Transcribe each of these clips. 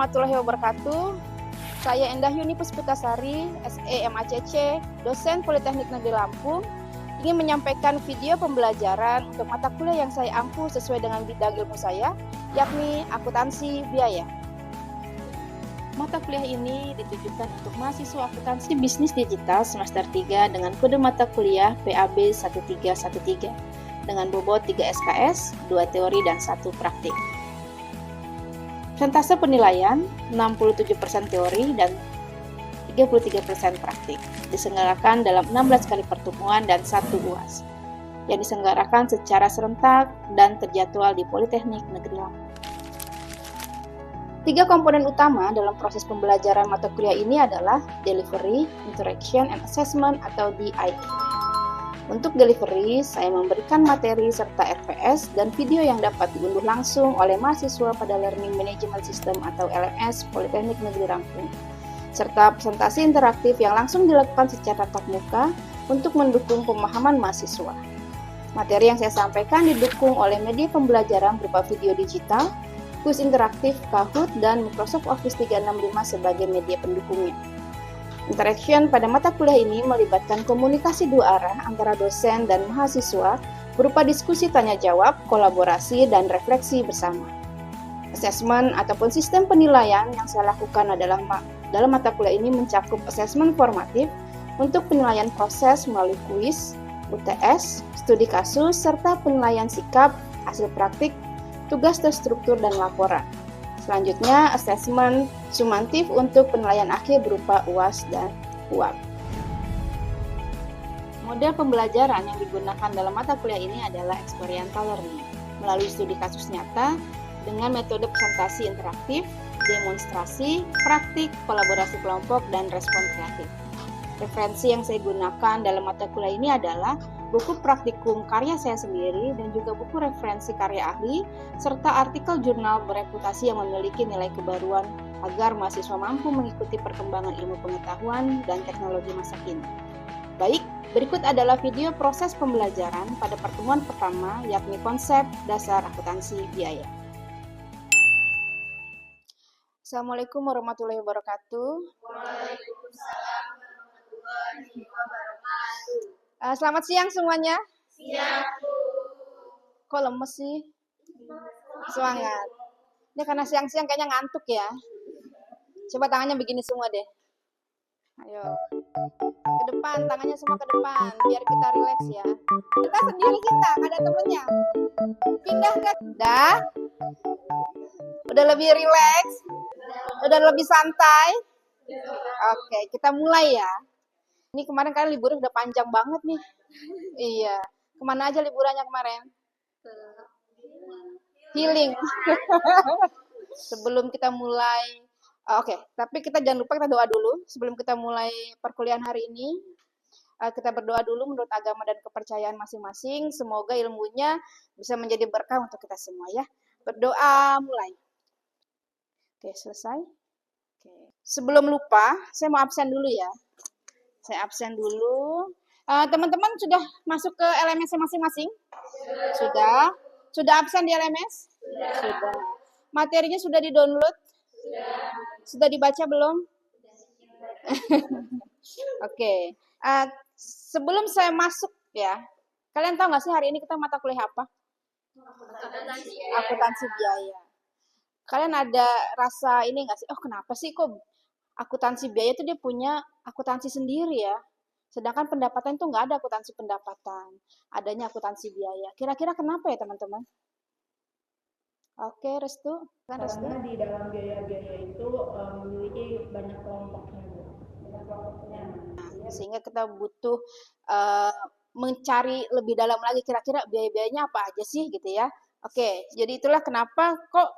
warahmatullahi wabarakatuh. Saya Endah Yuni Puspitasari, SE MACC, dosen Politeknik Negeri Lampung, ingin menyampaikan video pembelajaran untuk mata kuliah yang saya ampuh sesuai dengan bidang ilmu saya, yakni akuntansi biaya. Mata kuliah ini ditujukan untuk mahasiswa akuntansi bisnis digital semester 3 dengan kode mata kuliah PAB 1313 dengan bobot 3 SKS, 2 teori dan 1 praktik. Persentase penilaian 67% teori dan 33% praktik. Diselenggarakan dalam 16 kali pertemuan dan 1 UAS. Yang diselenggarakan secara serentak dan terjadwal di Politeknik Negeri Lampung. 3 komponen utama dalam proses pembelajaran mata kuliah ini adalah Delivery, Interaction, and Assessment atau DIA. Untuk delivery, saya memberikan materi serta RPS dan video yang dapat diunduh langsung oleh mahasiswa pada Learning Management System atau LMS Politeknik Negeri Lampung, serta presentasi interaktif yang langsung dilakukan secara tatap muka untuk mendukung pemahaman mahasiswa. Materi yang saya sampaikan didukung oleh media pembelajaran berupa video digital, kuis interaktif, Kahoot, dan Microsoft Office 365 sebagai media pendukungnya. Interaction pada mata kuliah ini melibatkan komunikasi dua arah antara dosen dan mahasiswa berupa diskusi tanya-jawab, kolaborasi, dan refleksi bersama. Assessment ataupun sistem penilaian yang saya lakukan dalam mata kuliah ini mencakup assessment formatif untuk penilaian proses melalui kuis, UTS, studi kasus, serta penilaian sikap, hasil praktik, tugas terstruktur, dan laporan. Selanjutnya, asesmen sumantif untuk penilaian akhir berupa UAS dan UAP. Model pembelajaran yang digunakan dalam mata kuliah ini adalah experiential learning, melalui studi kasus nyata dengan metode presentasi interaktif, demonstrasi, praktik, kolaborasi kelompok, dan respon kreatif. Referensi yang saya gunakan dalam mata kuliah ini adalah buku praktikum karya saya sendiri dan juga buku referensi karya ahli, serta artikel jurnal bereputasi yang memiliki nilai kebaruan agar mahasiswa mampu mengikuti perkembangan ilmu pengetahuan dan teknologi masa kini. Baik, berikut adalah video proses pembelajaran pada pertemuan pertama, yakni konsep dasar akuntansi biaya. Assalamualaikum warahmatullahi wabarakatuh. Waalaikumsalam warahmatullahi wabarakatuh. Selamat siang semuanya. Siang, Bu. Kok lemes sih? Semangat. Ini karena siang-siang kayaknya ngantuk ya. Coba tangannya begini semua deh. Ayo. Ke depan, tangannya semua ke depan. Biar kita rileks ya. Kita sendiri kita, gak ada temennya. Pindah ke... Udah lebih rileks? Udah lebih santai? Oke, kita mulai ya. Ini kemarin kalian liburan udah panjang banget nih. Iya. Kemana aja liburannya kemarin? Healing. Sebelum kita mulai, oke. Tapi kita jangan lupa kita doa dulu sebelum kita mulai perkuliahan hari ini. Kita berdoa dulu menurut agama dan kepercayaan masing-masing. Semoga ilmunya bisa menjadi berkah untuk kita semua ya. Berdoa mulai. Oke, selesai. Oke. Sebelum lupa, saya mau absen dulu ya. Saya absen dulu. Teman-teman sudah masuk ke LMS masing-masing? Sudah. Sudah absen di LMS? Sudah. Materinya sudah di-download? Sudah dibaca belum? Oke. Sebelum saya masuk ya, kalian tahu nggak sih hari ini kita mata kuliah apa? Akuntansi biaya. Kalian ada rasa ini nggak sih? Oh, kenapa sih kok akuntansi biaya itu dia punya akuntansi sendiri ya? Sedangkan pendapatan itu nggak ada akuntansi pendapatan. Adanya akuntansi biaya. Kira-kira kenapa ya teman-teman? Oke, Restu. Kan Restu? Karena di dalam biaya-biaya itu memiliki banyak kelompoknya. Sehingga kita butuh mencari lebih dalam lagi kira-kira biaya-biayanya apa aja sih gitu ya. Oke, jadi itulah kenapa kok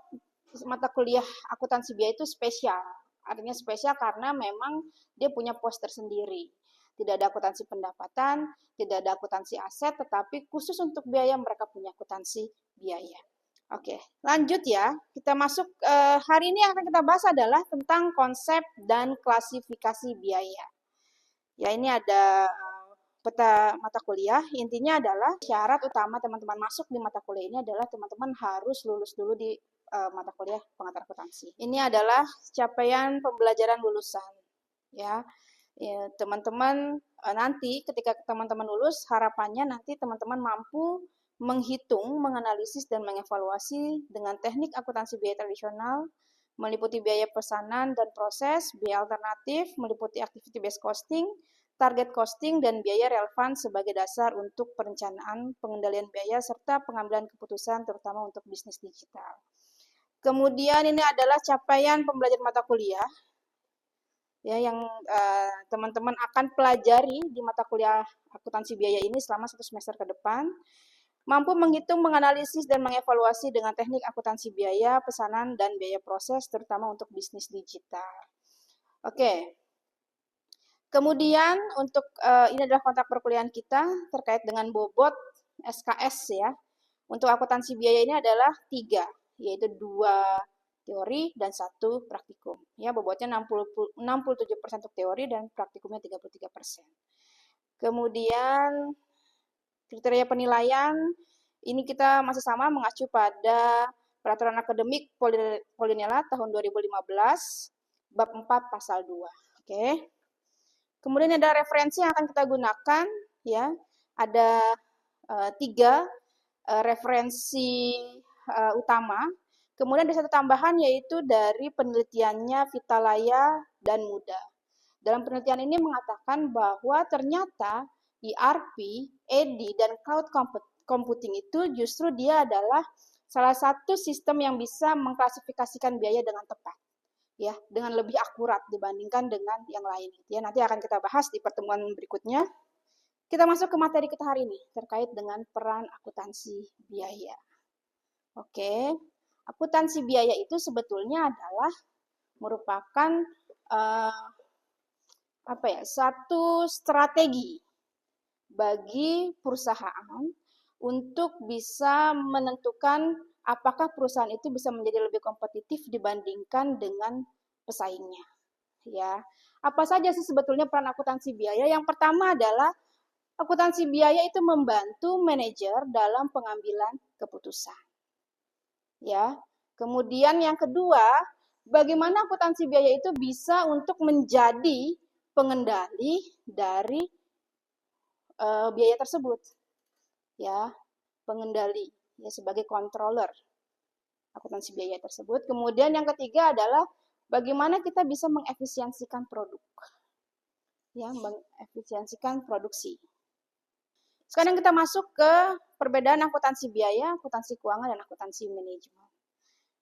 mata kuliah akuntansi biaya itu spesial. Artinya spesial karena memang dia punya pos tersendiri. Tidak ada akuntansi pendapatan, tidak ada akuntansi aset, tetapi khusus untuk biaya mereka punya akuntansi biaya. Oke, lanjut ya. Kita masuk, hari ini yang akan kita bahas adalah tentang konsep dan klasifikasi biaya. Ya, ini ada peta mata kuliah. Intinya adalah syarat utama teman-teman masuk di mata kuliah ini adalah teman-teman harus lulus dulu di mata kuliah pengantar akuntansi. Ini adalah capaian pembelajaran lulusan. Ya, teman-teman nanti ketika teman-teman lulus, harapannya nanti teman-teman mampu menghitung, menganalisis, dan mengevaluasi dengan teknik akuntansi biaya tradisional, meliputi biaya pesanan dan proses, biaya alternatif, meliputi activity based costing, target costing, dan biaya relevan sebagai dasar untuk perencanaan, pengendalian biaya, serta pengambilan keputusan terutama untuk bisnis digital. Kemudian ini adalah capaian pembelajaran mata kuliah ya yang teman-teman akan pelajari di mata kuliah akuntansi biaya ini selama 1 semester ke depan. Mampu menghitung, menganalisis, dan mengevaluasi dengan teknik akuntansi biaya, pesanan, dan biaya proses, terutama untuk bisnis digital. Oke. Kemudian untuk ini adalah kontrak perkuliahan kita terkait dengan bobot SKS ya. Untuk akuntansi biaya ini adalah 3, yaitu 2 teori dan 1 praktikum. Ya, bobotnya 67% untuk teori dan praktikumnya 33%. Kemudian kriteria penilaian ini kita masih sama mengacu pada Peraturan Akademik Polinela tahun 2015 bab 4 pasal 2. Oke. Kemudian ada referensi yang akan kita gunakan ya. Ada 3 referensi utama. Kemudian ada 1 tambahan yaitu dari penelitiannya Vitalaya dan Muda. Dalam penelitian ini mengatakan bahwa ternyata ERP, EDI, dan cloud computing itu justru dia adalah salah satu sistem yang bisa mengklasifikasikan biaya dengan tepat, ya, dengan lebih akurat dibandingkan dengan yang lain. Ya, nanti akan kita bahas di pertemuan berikutnya. Kita masuk ke materi kita hari ini terkait dengan peran akuntansi biaya. Oke, akuntansi biaya itu sebetulnya adalah merupakan satu strategi bagi perusahaan untuk bisa menentukan apakah perusahaan itu bisa menjadi lebih kompetitif dibandingkan dengan pesaingnya. Ya, apa saja sih sebetulnya peran akuntansi biaya? Yang pertama adalah akuntansi biaya itu membantu manajer dalam pengambilan keputusan. Ya, kemudian yang kedua, bagaimana akuntansi biaya itu bisa untuk menjadi pengendali dari biaya tersebut, ya, pengendali ya sebagai controller akuntansi biaya tersebut. Kemudian yang ketiga adalah bagaimana kita bisa mengefisiensikan produk, ya, mengefisiensikan produksi. Sekarang kita masuk ke perbedaan akuntansi biaya, akuntansi keuangan, dan akuntansi manajemen.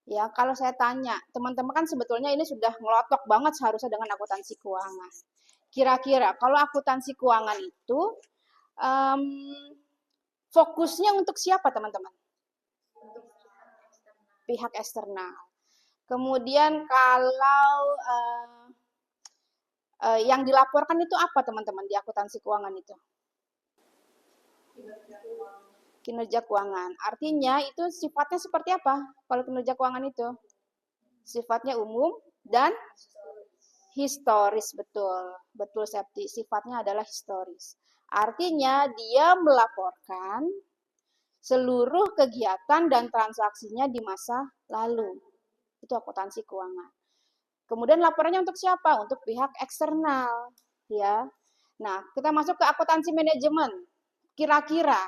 Ya, kalau saya tanya, teman-teman kan sebetulnya ini sudah ngelotok banget seharusnya dengan akuntansi keuangan. Kira-kira kalau akuntansi keuangan itu fokusnya untuk siapa, teman-teman? Pihak eksternal. Kemudian kalau yang dilaporkan itu apa, teman-teman, di akuntansi keuangan itu? Kinerja keuangan. Artinya itu sifatnya seperti apa? Kalau kinerja keuangan itu sifatnya umum dan historis, betul Septi. Sifatnya adalah historis. Artinya dia melaporkan seluruh kegiatan dan transaksinya di masa lalu. Itu akuntansi keuangan. Kemudian laporannya untuk siapa? Untuk pihak eksternal, ya. Nah, kita masuk ke akuntansi manajemen. Kira-kira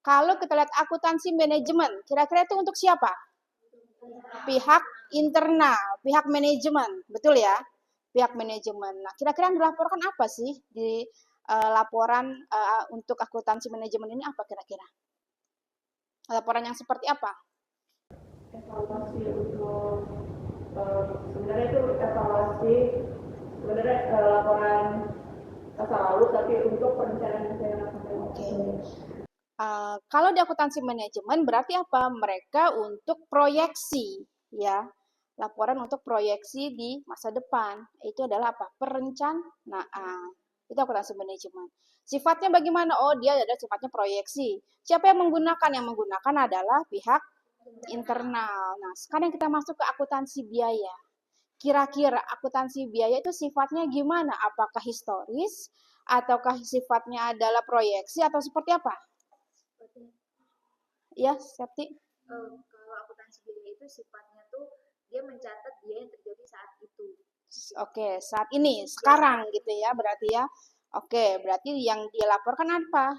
kalau kita lihat akuntansi manajemen, kira-kira itu untuk siapa? Pihak internal, pihak manajemen, betul ya? Pihak manajemen. Nah, kira-kira yang dilaporkan apa sih di laporan untuk akuntansi manajemen ini apa kira-kira? Laporan yang seperti apa? Evaluasi untuk sebenarnya itu evaluasi sebenarnya laporan masa lalu tapi untuk perencanaan sampai. Oke. Kalau di akuntansi manajemen berarti apa? Mereka untuk proyeksi, ya. Laporan untuk proyeksi di masa depan. Itu adalah apa? Perencanaan. Itu akuntansi manajemen. Sifatnya bagaimana? Oh, dia ada sifatnya proyeksi. Siapa yang menggunakan? Yang menggunakan adalah pihak internal. Nah, sekarang kita masuk ke akuntansi biaya. Kira-kira akuntansi biaya itu sifatnya gimana? Apakah historis? Ataukah sifatnya adalah proyeksi? Atau seperti apa? Ya, Septi? Kalau akuntansi akuntansi biaya itu sifatnya tuh dia mencatat biaya yang terjadi saat itu. Oke, saat ini, sekarang gitu ya berarti ya. Oke, berarti yang dia laporkan apa?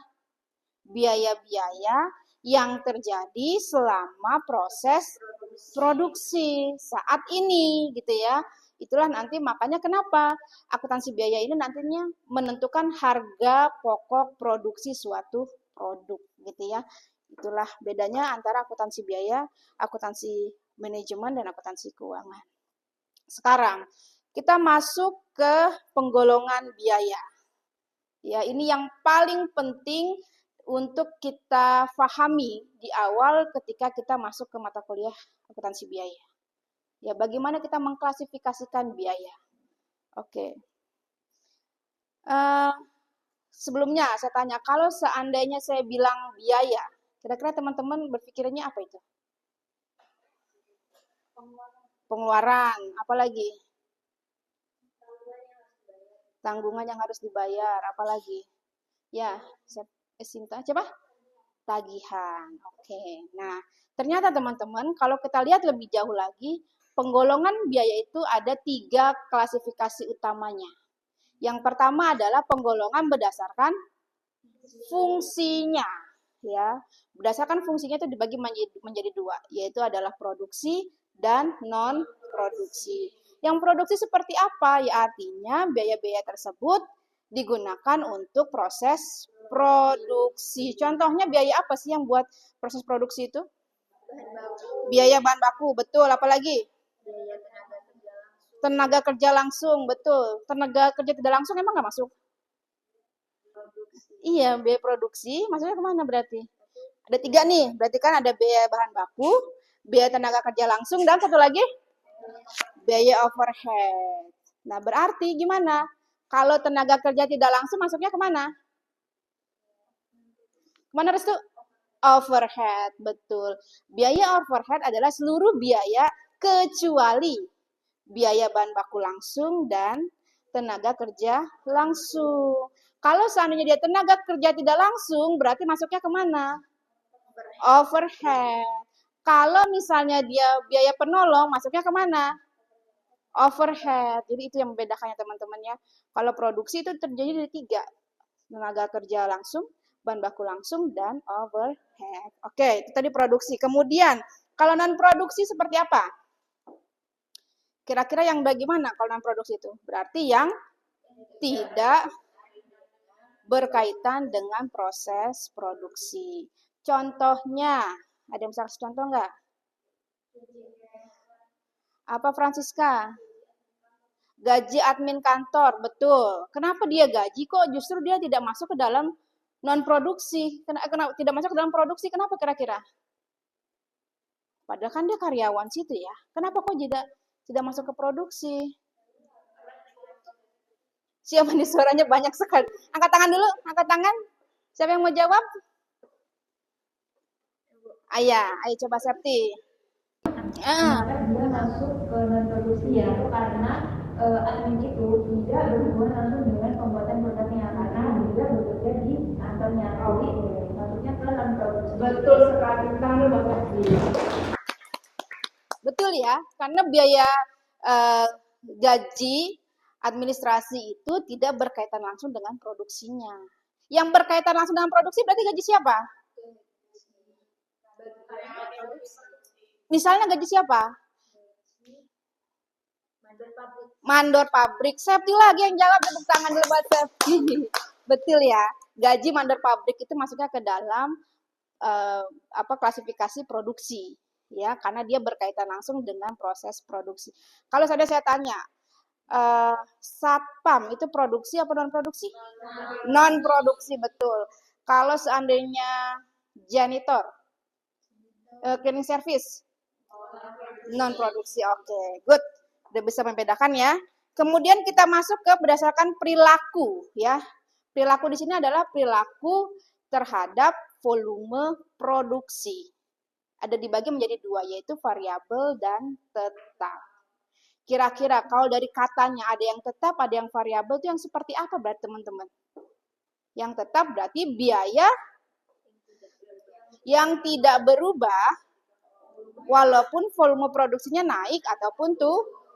Biaya-biaya yang terjadi selama proses produksi saat ini gitu ya. Itulah nanti makanya kenapa akuntansi biaya ini nantinya menentukan harga pokok produksi suatu produk gitu ya. Itulah bedanya antara akuntansi biaya, akuntansi manajemen, dan akuntansi keuangan. Sekarang kita masuk ke penggolongan biaya. Ya, ini yang paling penting untuk kita pahami di awal ketika kita masuk ke mata kuliah akuntansi biaya. Ya, bagaimana kita mengklasifikasikan biaya? Oke. Sebelumnya saya tanya, kalau seandainya saya bilang biaya, kira-kira teman-teman berpikirnya apa itu? Pengeluaran, apalagi? Tanggungan yang harus dibayar, apalagi? Ya, Sinta, coba? Tagihan. Oke. Nah, ternyata teman-teman, kalau kita lihat lebih jauh lagi, penggolongan biaya itu ada 3 klasifikasi utamanya. Yang pertama adalah penggolongan berdasarkan fungsinya, ya. Berdasarkan fungsinya itu dibagi menjadi 2, yaitu adalah produksi dan non produksi. Yang produksi seperti apa? Ya artinya biaya-biaya tersebut digunakan untuk proses produksi. Contohnya biaya apa sih yang buat proses produksi itu? Biaya bahan baku, betul. Apalagi? Tenaga kerja langsung, betul. Tenaga kerja tidak langsung emang nggak masuk? Iya, biaya produksi, maksudnya kemana berarti? Ada 3 nih, berarti kan ada biaya bahan baku, biaya tenaga kerja langsung, dan satu lagi? Biaya overhead. Nah, berarti gimana? Kalau tenaga kerja tidak langsung masuknya kemana? Kemana Restu? Overhead, betul. Biaya overhead adalah seluruh biaya kecuali biaya bahan baku langsung dan tenaga kerja langsung. Kalau seandainya dia tenaga kerja tidak langsung, berarti masuknya kemana? Overhead. Kalau misalnya dia biaya penolong, masuknya kemana? Overhead. Jadi itu yang membedakannya teman-teman ya. Kalau produksi itu terjadi dari 3. Tenaga kerja langsung, bahan baku langsung, dan overhead. Oke, itu tadi produksi. Kemudian, kalau non-produksi seperti apa? Kira-kira yang bagaimana kalau non-produksi itu? Berarti yang tidak berkaitan dengan proses produksi. Contohnya, ada yang bisa kasih contoh nggak? Apa Francisca? Gaji admin kantor, betul. Kenapa dia gaji kok justru dia tidak masuk ke dalam non-produksi? Kenapa tidak masuk ke dalam produksi? Kenapa kira-kira? Padahal kan dia karyawan situ ya. Kenapa kok tidak masuk ke produksi? Siapa nih suaranya banyak sekali? Angkat tangan dulu, angkat tangan. Siapa yang mau jawab? Ayah, ayo coba Septi. Dia masuk ke non-produksi ya, karena admin itu tidak berhubungan langsung dengan pembuatan produknya, karena dia bekerja di kantornya. Jadi masuknya ke non-produksi. Betul sekali, kamu Bapak. Betul ya, karena biaya gaji administrasi itu tidak berkaitan langsung dengan produksinya. Yang berkaitan langsung dengan produksi berarti gaji siapa? Misalnya gaji siapa? Mandor pabrik. Septi lagi yang jawab, tepuk tangan dulu buat Septi. Betul ya, gaji mandor pabrik itu masuknya ke dalam klasifikasi produksi. Ya, karena dia berkaitan langsung dengan proses produksi. Kalau saya tanya, satpam itu produksi apa non produksi? Non produksi, betul. Kalau seandainya janitor, cleaning service, non produksi. Oke, good. Udah bisa membedakan ya. Kemudian kita masuk ke berdasarkan perilaku ya. Perilaku di sini adalah perilaku terhadap volume produksi. Ada dibagi menjadi 2, yaitu variabel dan tetap. Kira-kira kalau dari katanya ada yang tetap, ada yang variabel, itu yang seperti apa berarti teman-teman? Yang tetap berarti biaya yang tidak berubah walaupun volume produksinya naik ataupun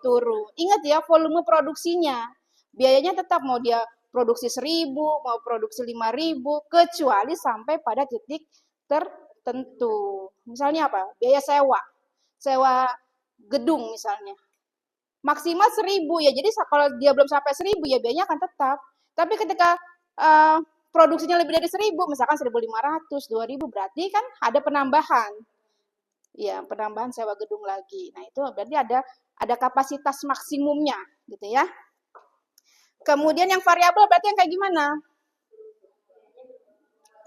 turun. Ingat ya, volume produksinya. Biayanya tetap mau dia produksi 1.000, mau produksi 5.000, kecuali sampai pada titik tertentu. Misalnya apa? Biaya sewa gedung misalnya. Maksimal 1.000 ya, jadi kalau dia belum sampai 1.000 ya biayanya akan tetap. Tapi ketika produksinya lebih dari 1.000, misalkan 1.500, 2.000, berarti kan ada penambahan. Ya, penambahan sewa gedung lagi. Nah, itu berarti ada kapasitas maksimumnya, gitu ya. Kemudian yang variabel berarti yang kayak gimana?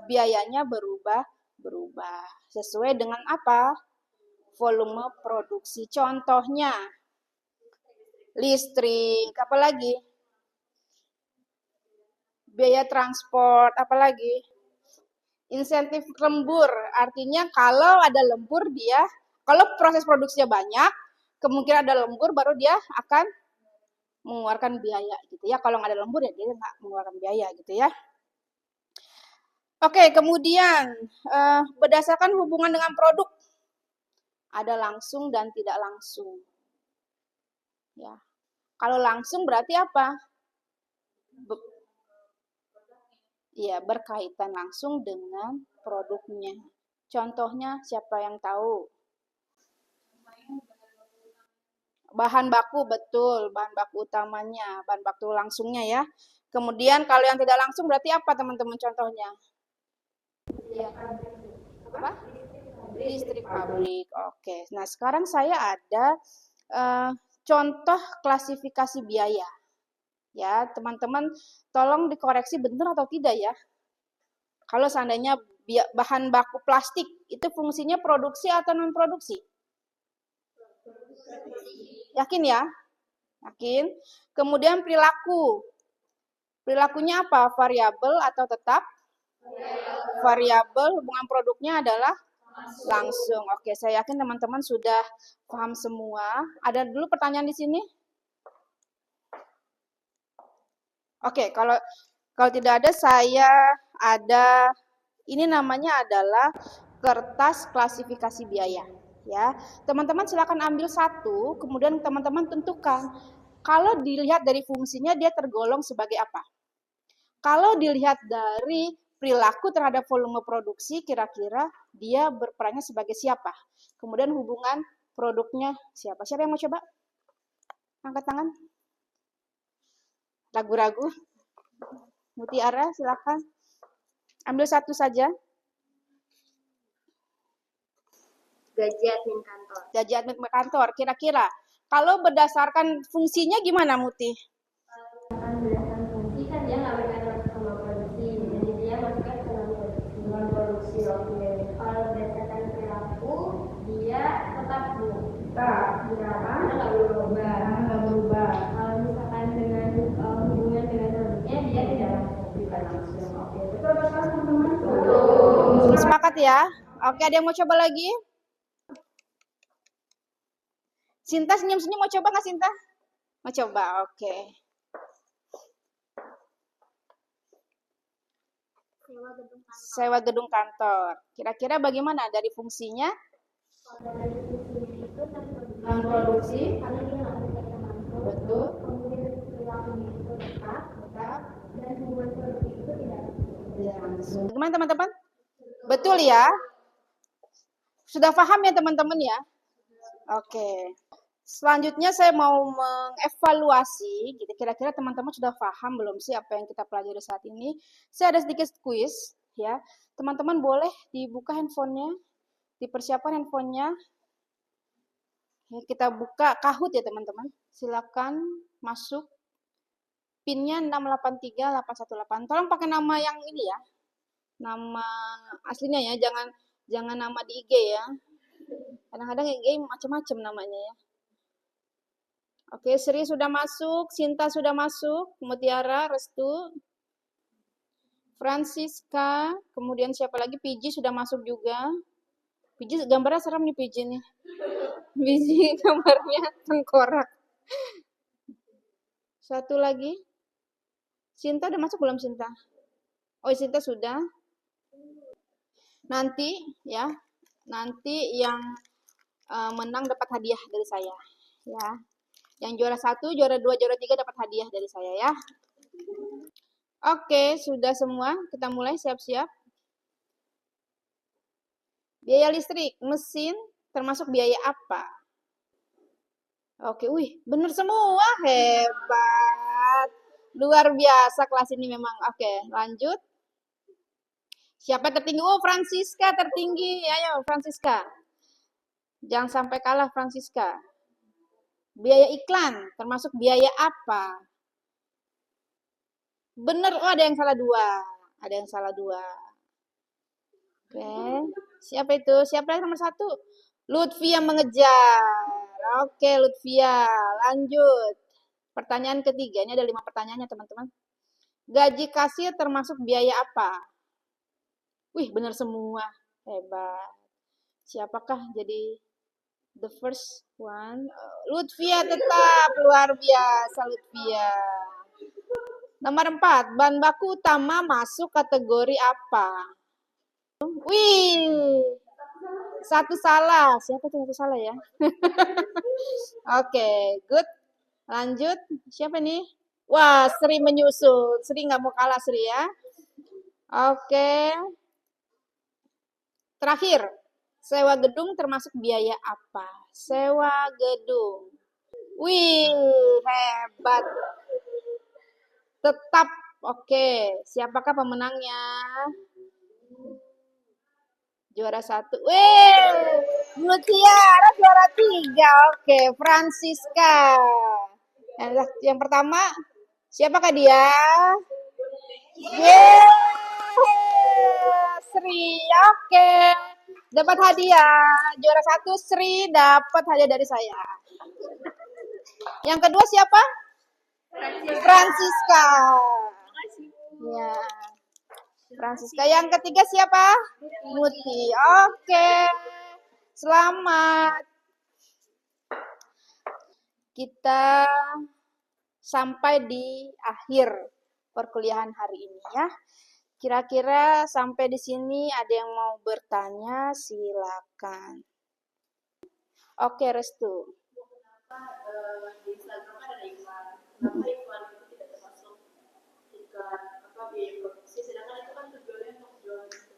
Biayanya berubah sesuai dengan apa? Volume produksi. Contohnya listrik, apalagi? Biaya transport, apalagi? Insentif lembur, artinya kalau ada lembur kalau proses produksinya banyak, kemungkinan ada lembur baru dia akan mengeluarkan biaya gitu ya. Kalau nggak ada lembur ya dia nggak mengeluarkan biaya gitu ya. Oke, kemudian berdasarkan hubungan dengan produk, ada langsung dan tidak langsung. Ya, kalau langsung berarti apa? Ya, berkaitan langsung dengan produknya. Contohnya siapa yang tahu? Bahan baku, betul, bahan baku utamanya, bahan baku langsungnya ya. Kemudian kalau yang tidak langsung berarti apa teman-teman contohnya? Apa? Listrik pabrik. Oke. Nah, sekarang saya ada contoh klasifikasi biaya. Ya, teman-teman tolong dikoreksi benar atau tidak ya. Kalau seandainya bahan baku plastik itu fungsinya produksi atau non produksi? Yakin ya? Yakin. Kemudian perilaku. Perilakunya apa? Variabel atau tetap? Variabel, hubungan produknya adalah langsung. Oke, saya yakin teman-teman sudah paham semua. Ada dulu pertanyaan di sini? Oke, kalau tidak ada, saya ada, ini namanya adalah kertas klasifikasi biaya. Ya, teman-teman silakan ambil satu, kemudian teman-teman tentukan. Kalau dilihat dari fungsinya, dia tergolong sebagai apa? Kalau dilihat dari perilaku terhadap volume produksi, kira-kira dia berperannya sebagai siapa? Kemudian hubungan produknya siapa? Siapa yang mau coba? Angkat tangan. Ragu-ragu? Mutiara, silakan. Ambil satu saja. Gaji admin kantor. Gaji admin kantor, kira-kira. Kalau berdasarkan fungsinya gimana, Muti? Berdasarkan fungsi kan dia nggak berkaitan sama produksi, jadi dia masuknya ke dalam produksi. Oke. Kalau berdasarkan perilaku, dia tetap berapa? Nggak berubah. Kalau misalkan dengan hubungan dengan produknya, dia tidak langsung. Oke. Betul teman-teman? Betul. Sepakat ya? Oke, ada yang mau coba lagi? Sinta senyum-senyum, mau coba nggak Sinta? Mau coba, oke. Sewa gedung kantor. Kira-kira bagaimana dari fungsinya? Dari fungsinya itu Non produksi. karena dia nggak berkaitan langsung. Betul. Kemudian perilakunya itu tetap, dan hubungan produk itu tidak langsung. Gimana teman-teman? Betul ya? Sudah paham ya teman-teman ya? Oke. Selanjutnya saya mau mengevaluasi, gitu. Kira-kira teman-teman sudah paham belum sih apa yang kita pelajari saat ini? Saya ada sedikit kuis, ya. Teman-teman boleh dibuka handphonenya, dipersiapkan handphonenya. Ya, kita buka Kahoot ya teman-teman. Silakan masuk. PIN-nya 683818. Tolong pakai nama yang ini ya. Nama aslinya ya, jangan nama di IG ya. Kadang-kadang IG macam-macam namanya ya. Oke, Sri sudah masuk, Sinta sudah masuk, Mutiara, Restu, Francisca, kemudian siapa lagi? Piji sudah masuk juga. Piji gambarnya serem nih Piji nih. Piji gambarnya tengkorak. Satu lagi. Sinta udah masuk belum Sinta? Oh, Sinta sudah. Nanti ya, nanti yang menang dapat hadiah dari saya ya. Yang juara 1, juara 2, juara 3 dapat hadiah dari saya ya. Oke, sudah semua. Kita mulai siap-siap. Biaya listrik, mesin, termasuk biaya apa? Oke, wih, bener semua. Hebat. Luar biasa kelas ini memang. Oke, lanjut. Siapa tertinggi? Oh, Francisca tertinggi. Ayo, Francisca. Jangan sampai kalah, Francisca. Biaya iklan, termasuk biaya apa? Bener, oh ada yang salah 2. Ada yang salah 2. Oke, siapa itu? Siapa yang nomor 1? Lutfia mengejar. Oke, Lutfia. Lanjut. Pertanyaan ketiga. Ini ada 5 pertanyaannya, teman-teman. Gaji kasir termasuk biaya apa? Wih, benar semua. Hebat. Siapakah jadi the first one? Lutfia tetap. Luar biasa, Lutfia. Nomor 4. Bahan baku utama masuk kategori apa? Wih. Satu salah. Siapa tuh satu salah ya? Oke, good. Lanjut. Siapa nih? Wah, Sri menyusul. Sri nggak mau kalah, Sri ya. Oke. Terakhir. Sewa gedung termasuk biaya apa? Sewa gedung. Wih, hebat. Tetap. Oke. Siapakah pemenangnya? Juara 1. Wih, Mutiara juara 3. Oke, Francisca. Yang pertama, siapakah dia? Yeay, Sri. Oke, dapat hadiah. Juara 1 Sri dapat hadiah dari saya. Yang kedua siapa? Francisca. Ya. Francisca. Yang ketiga siapa? Muti. Oke. Selamat. Kita sampai di akhir perkuliahan hari ini ya. Kira-kira sampai di sini ada yang mau bertanya, silakan. Oke, Restu. Di Instagram ada iklan. Kenapa iklan itu tidak termasuk iklan biaya produksi, sedangkan itu kan tujuannya untuk jualan itu.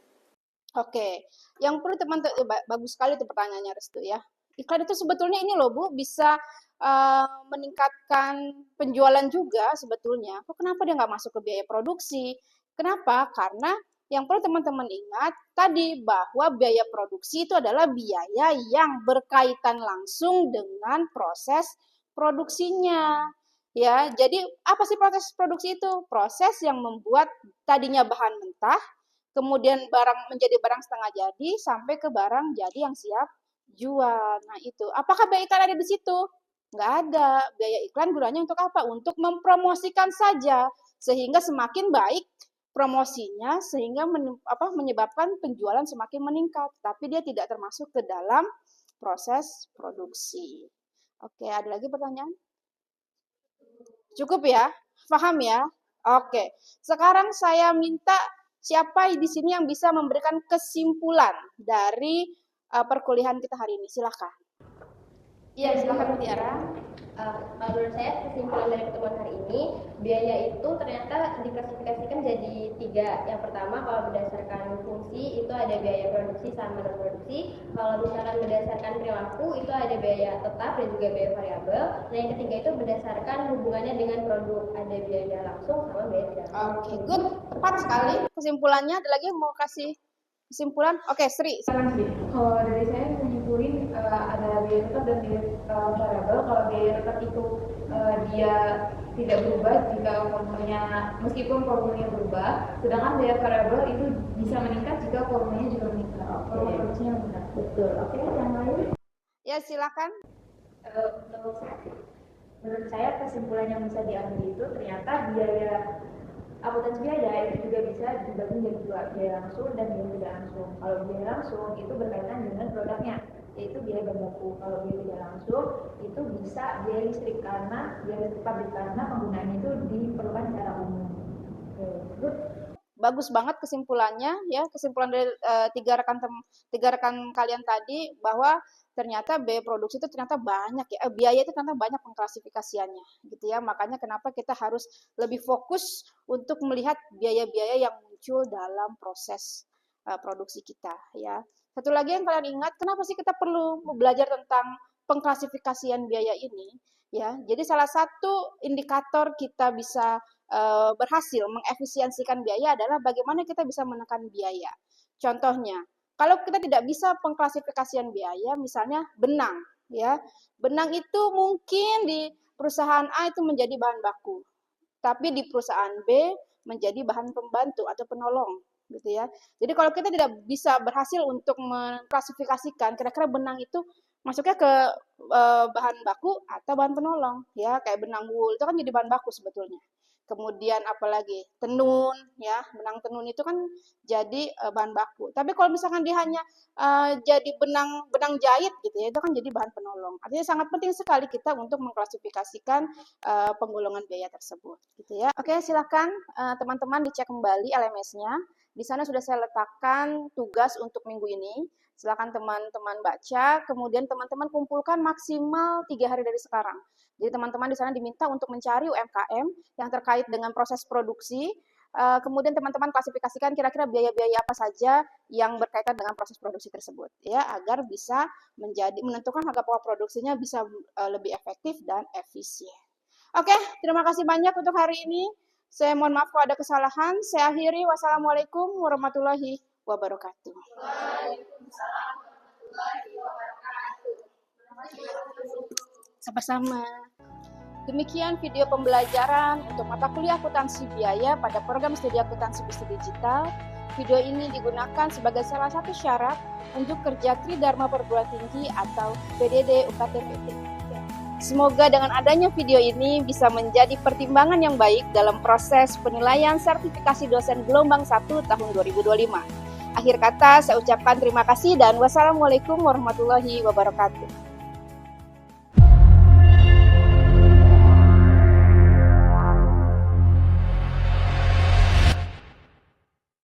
Oke, yang perlu teman-teman bagus sekali itu pertanyaannya Restu ya. Iklan itu sebetulnya ini loh Bu, bisa meningkatkan penjualan juga sebetulnya. Kok kenapa dia nggak masuk ke biaya produksi? Kenapa? Karena yang perlu teman-teman ingat tadi bahwa biaya produksi itu adalah biaya yang berkaitan langsung dengan proses produksinya. Ya, jadi apa sih proses produksi itu? Proses yang membuat tadinya bahan mentah, kemudian barang menjadi barang setengah jadi, sampai ke barang jadi yang siap jual. Nah itu, apakah biaya iklan ada di situ? Nggak ada. Biaya iklan gunanya untuk apa? Untuk mempromosikan saja, sehingga semakin baik promosinya, sehingga menyebabkan penjualan semakin meningkat. Tapi dia tidak termasuk ke dalam proses produksi. Oke, ada lagi pertanyaan? Cukup ya? Paham ya? Oke, sekarang saya minta siapa di sini yang bisa memberikan kesimpulan dari perkuliahan kita hari ini? Silakan. Iya, silakan Mutiara. Menurut saya kesimpulan dari pertemuan hari ini, biaya itu ternyata diklasifikasikan jadi 3. Yang pertama kalau berdasarkan fungsi itu ada biaya produksi sama non produksi. Kalau misalkan berdasarkan perilaku itu ada biaya tetap dan juga biaya variabel. Nah yang ketiga itu berdasarkan hubungannya dengan produk, ada biaya langsung sama biaya tidak langsung. Oke, good. Tepat sekali kesimpulannya. Ada lagi yang mau kasih kesimpulan? Oke, Sri. Kalau dari saya menyimpulin ada biaya tetap dan biaya variabel. Kalau biaya tetap itu dia tidak berubah jika volumenya, meskipun volumenya berubah, sedangkan biaya variabel itu bisa meningkat jika volumenya juga meningkat. Volume produksinya meningkat. Betul. Oke, yang lain? Ya, silakan. Menurut saya kesimpulan yang bisa diambil itu ternyata biaya akuntansi biaya itu juga bisa dibagi menjadi 2, biaya langsung dan biaya tidak langsung. Kalau biaya langsung itu berkaitan dengan produknya, yaitu biaya bahan baku. Kalau biaya tidak langsung itu bisa biaya listrik karena biaya listrik pabrik karena penggunaannya itu diperlukan secara umum. Good. bagus banget kesimpulannya ya, kesimpulan dari tiga rekan kalian tadi bahwa ternyata biaya produksi itu ternyata banyak ya, biaya itu ternyata banyak pengklasifikasiannya gitu ya. Makanya kenapa kita harus lebih fokus untuk melihat biaya-biaya yang muncul dalam proses produksi kita ya. Satu lagi yang kalian ingat, kenapa sih kita perlu belajar tentang pengklasifikasian biaya ini ya. Jadi salah satu indikator kita bisa berhasil mengefisiensikan biaya adalah bagaimana kita bisa menekan biaya. Contohnya, kalau kita tidak bisa pengklasifikasian biaya, misalnya benang, ya, benang itu mungkin di perusahaan A itu menjadi bahan baku, tapi di perusahaan B menjadi bahan pembantu atau penolong, gitu ya. Jadi kalau kita tidak bisa berhasil untuk mengklasifikasikan kira-kira benang itu masuknya ke bahan baku atau bahan penolong, ya, kayak benang wool itu kan jadi bahan baku sebetulnya. Kemudian apalagi tenun ya, benang tenun itu kan jadi bahan baku. Tapi kalau misalkan dia hanya jadi benang jahit gitu ya, itu kan jadi bahan penolong. Artinya sangat penting sekali kita untuk mengklasifikasikan penggolongan biaya tersebut gitu ya. Oke, silakan teman-teman dicek kembali LMS-nya. Di sana sudah saya letakkan tugas untuk minggu ini. Silakan teman-teman baca, kemudian teman-teman kumpulkan maksimal 3 hari dari sekarang. Jadi teman-teman di sana diminta untuk mencari UMKM yang terkait dengan proses produksi, kemudian teman-teman klasifikasikan kira-kira biaya-biaya apa saja yang berkaitan dengan proses produksi tersebut, ya, agar bisa menentukan harga pokok produksinya bisa lebih efektif dan efisien. Oke, terima kasih banyak untuk hari ini. Saya mohon maaf kalau ada kesalahan. Saya akhiri. Wassalamualaikum warahmatullahi wabarakatuh. Waalaikumsalam warahmatullahi wabarakatuh. Sama-sama. Demikian video pembelajaran untuk mata kuliah akuntansi biaya pada program studi akuntansi bisnis digital. Video ini digunakan sebagai salah satu syarat untuk kerja Tridharma Perguruan Tinggi atau PDD UKT-PT. Semoga dengan adanya video ini bisa menjadi pertimbangan yang baik dalam proses penilaian sertifikasi dosen gelombang 1 tahun 2025. Akhir kata saya ucapkan terima kasih dan wassalamualaikum warahmatullahi wabarakatuh.